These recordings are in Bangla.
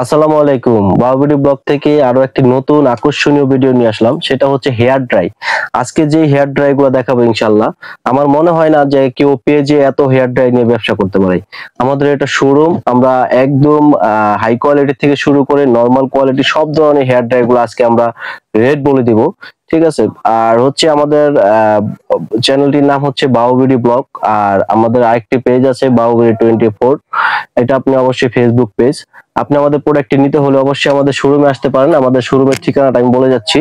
আসসালামু আলাইকুম। বাহুবলী ব্লগ থেকে আরো একটি নতুন আকর্ষণীয় ভিডিও নিয়ে আসলাম, সেটা হচ্ছে হেয়ার ড্রাই। আজকে যে হেয়ার ড্রাই গুলো দেখাবো ইনশাল্লাহ, আমার মনে হয় না যে কেউ পেজে এত হেয়ার ড্রাই নিয়ে ব্যবসা করতে পারে। আমাদের এটা শোরুম, আমরা একদম হাই কোয়ালিটি থেকে শুরু করে নরমাল কোয়ালিটি সব ধরনের হেয়ার ড্রাই গুলো আজকে আমরা রেট বলে দিব। ঠিক আছে। আর হচ্ছে আমাদের চ্যানেলটির নাম হচ্ছে বাহুবলী ব্লগ, আর আমাদের আরেকটি পেজ আছে বাহুবলী 24। এটা আপনি অবশ্যই ফেসবুক পেজ। আপনি আমাদের প্রোডাক্টটি নিতে হলে অবশ্যই আমাদের শোরুমে আসতে পারেন। আমাদের শোরুমের ঠিকানাটা আমি বলে যাচ্ছি।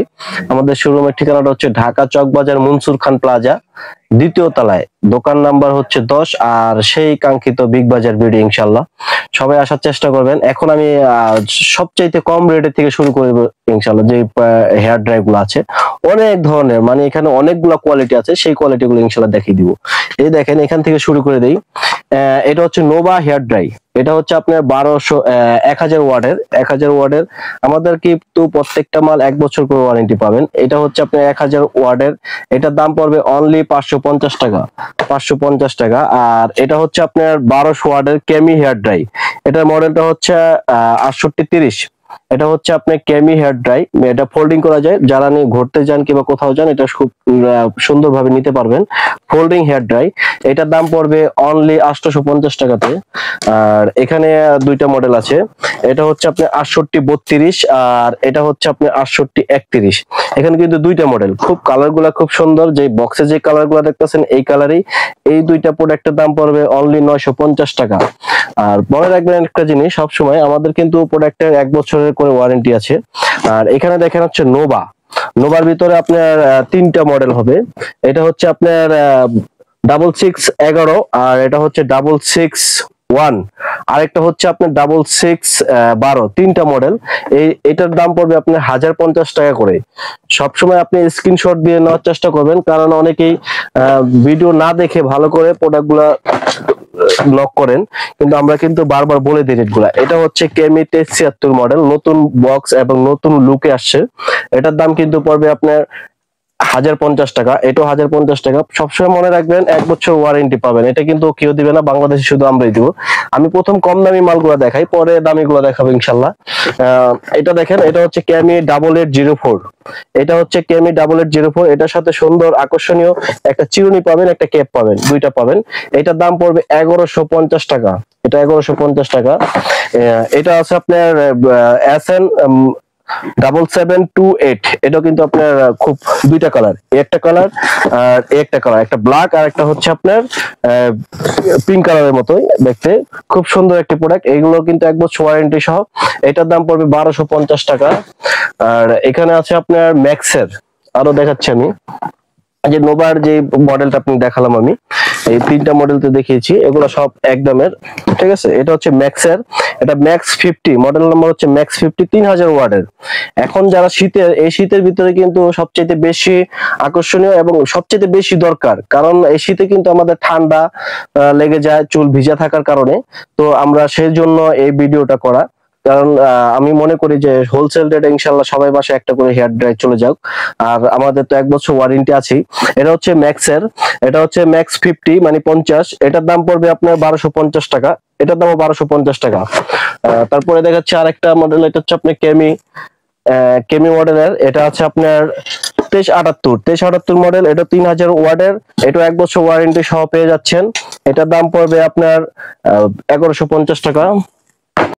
আমাদের শোরুমের ঠিকানাটা হচ্ছে ঢাকা চকবাজার মনসুর খান প্লাজা, দ্বিতীয় তলায়, দোকান নাম্বার হচ্ছে 10, আর সেই কাঙ্ক্ষিত বিগ বাজার বিডি। ইনশাল্লাহ সবাই আসার চেষ্টা করবেন। এখন আমি সবচাইতে কম রেটের থেকে শুরু করব ইনশাল্লাহ। যে হেয়ার ড্রাই গুলো আছে অনেক ধরনের, মানে এখানে অনেকগুলো কোয়ালিটি আছে, সেই কোয়ালিটি গুলো ইনশাল্লাহ দেখিয়ে দিব। এই দেখেন, এখান থেকে শুরু করে দেই। এটা হচ্ছে নোভা হেয়ার ড্রাই। এটা হচ্ছে আপনার 1000 ওয়াটের 1000 ওয়াটের। আমাদের কিন্তু প্রত্যেকটা মাল 1 বছর করে ওয়ারেন্টি পাবেন। এটা হচ্ছে আপনার 1000 ওয়াটের। এটার দাম পড়বে অনলি 550 টাকা, 550 টাকা। আর এটা হচ্ছে আপনার 1200 ওয়াটের কেমি হেয়ার ড্রাই। এটার মডেলটা হচ্ছে 6830। এটা হচ্ছে আপনার কেমি হেয়ার ড্রাই। এটা ফোল্ডিং করা যায়, যারা নিয়ে ঘুরতে যান কিংবা কোথাও যান, এটা খুব সুন্দরভাবে নিতে পারবেন। Folding hair dry. এটার দাম পড়বে অনলি 850 টাকাতে। আর এখানে দুইটা মডেল আছে। এটা হচ্ছে আপনার 6832, আর এটা হচ্ছে আপনার 6831। এখানে কিন্তু দুইটা মডেল, খুব কালার গুলা খুব সুন্দর। যে বক্সে যে কালার গুলা দেখতেছেন এই কালারই। এই দুইটা প্রোডাক্টের দাম পড়বে অনলি 950 টাকা। আর মনে রাখবেন একটা জিনিস, সবসময় আমাদের কিন্তু প্রোডাক্টের 1 বছরের করে ওয়ারেন্টি আছে। আর এখানে দেখেন হচ্ছে নোভা। নোভার ভিতরে আপনার তিনটা মডেল হবে। এটা হচ্ছে আপনার 6611, আর এটা হচ্ছে 661, আরেকটা হচ্ছে আপনার 6612। তিনটা মডেল। এটার দাম পড়বে আপনার 1050 টাকা করে। সবসময় আপনি স্ক্রিনশট দিয়ে নেওয়ার চেষ্টা করবেন, কারণ অনেকেই ভিডিও না দেখে ভালো করে প্রোডাক্ট গুলা লক করেন, কিন্তু আমরা কিন্তু বারবার বলে দিই রেটগুলা। এটা হচ্ছে কেমি 73 মডেল, নতুন বক্স এবং নতুন লুকে আসছে। এটার দাম কিন্তু পড়বে আপনার 1050 টাকা। এটাও 1050 টাকা। সবসময় মনে রাখবেন 1 বছর ওয়ারেন্টি পাবেন। এটা কিন্তু কেউ দিবে না, বাংলাদেশে শুধু আমরাই দিব। আমি প্রথম কম দামি মালগুলো দেখাই, পরে দামি গুলো দেখাবো ইনশাল্লাহ। এটা দেখেন, এটা হচ্ছে কেমি 8804। এটা হচ্ছে কেমি 8804। এটার সাথে সুন্দর আকর্ষণীয় একটা চিরুনি পাবেন, একটা ক্যাপ পাবেন, দুইটা পাবেন। এটার দাম পড়বে 1150 টাকা। এটা 1150 টাকা। এটা আছে আপনার SN 7728। এটা কিন্তু আপনার খুব দুইটা কালার, একটা কালার আর একটা কালার, একটা ব্ল্যাক আর একটা হচ্ছে আপনার পিঙ্ক কালারের মতোই দেখতে। খুব সুন্দর একটি প্রোডাক্ট। এইগুলো কিন্তু 1 বছর ওয়ারেন্টি সহ। এটার দাম পড়বে 1250 টাকা। আর এখানে আছে আপনার ম্যাক্সের, আরো দেখাচ্ছি আমি। যে নোভার যে মডেলটা আপনি দেখালাম, আমি এই তিনটা মডেল তো দেখিয়েছি, এগুলো সব একদমের। ঠিক আছে। এটা হচ্ছে ম্যাক্সের, এটা ম্যাক্স 50, মডেল নাম্বার হচ্ছে ম্যাক্স 50, 3000 ওয়াটের। এখন যারা এই শীতের ভিতরে কিন্তু সবচেয়ে বেশি আকর্ষণীয় এবং সবচেয়ে বেশি দরকার, কারণ এই শীতে কিন্তু আমাদের ঠান্ডা লেগে যায় চুল ভিজা থাকার কারণে। তো আমরা সেই জন্য এই ভিডিওটা করা। কারণ আমি মনে করি যে হোলসেল রেটে ইনশাল্লাহ সবাই মাসে একটা করে হেয়ার ড্রাই চলে যাক। আর আমাদের তো 1 বছর ওয়ারেন্টি আছে। এটা হচ্ছে ম্যাক্সের, এটা হচ্ছে ম্যাক্স 50 মানে 50। এটার দাম পড়বে আপনার 1250 টাকা। এটার দামও 1250 টাকা। তারপরে দেখাচ্ছে আরেকটা মডেল, এটা হচ্ছে আপনার কেমি মডেলের। এটা আছে আপনার 2378 মডেল। এটা 3000 ওয়াটের। এটা 1 বছর ওয়ারেন্টি সহ পেয়ে যাচ্ছেন। এটার দাম পড়বে আপনার 1150 টাকা।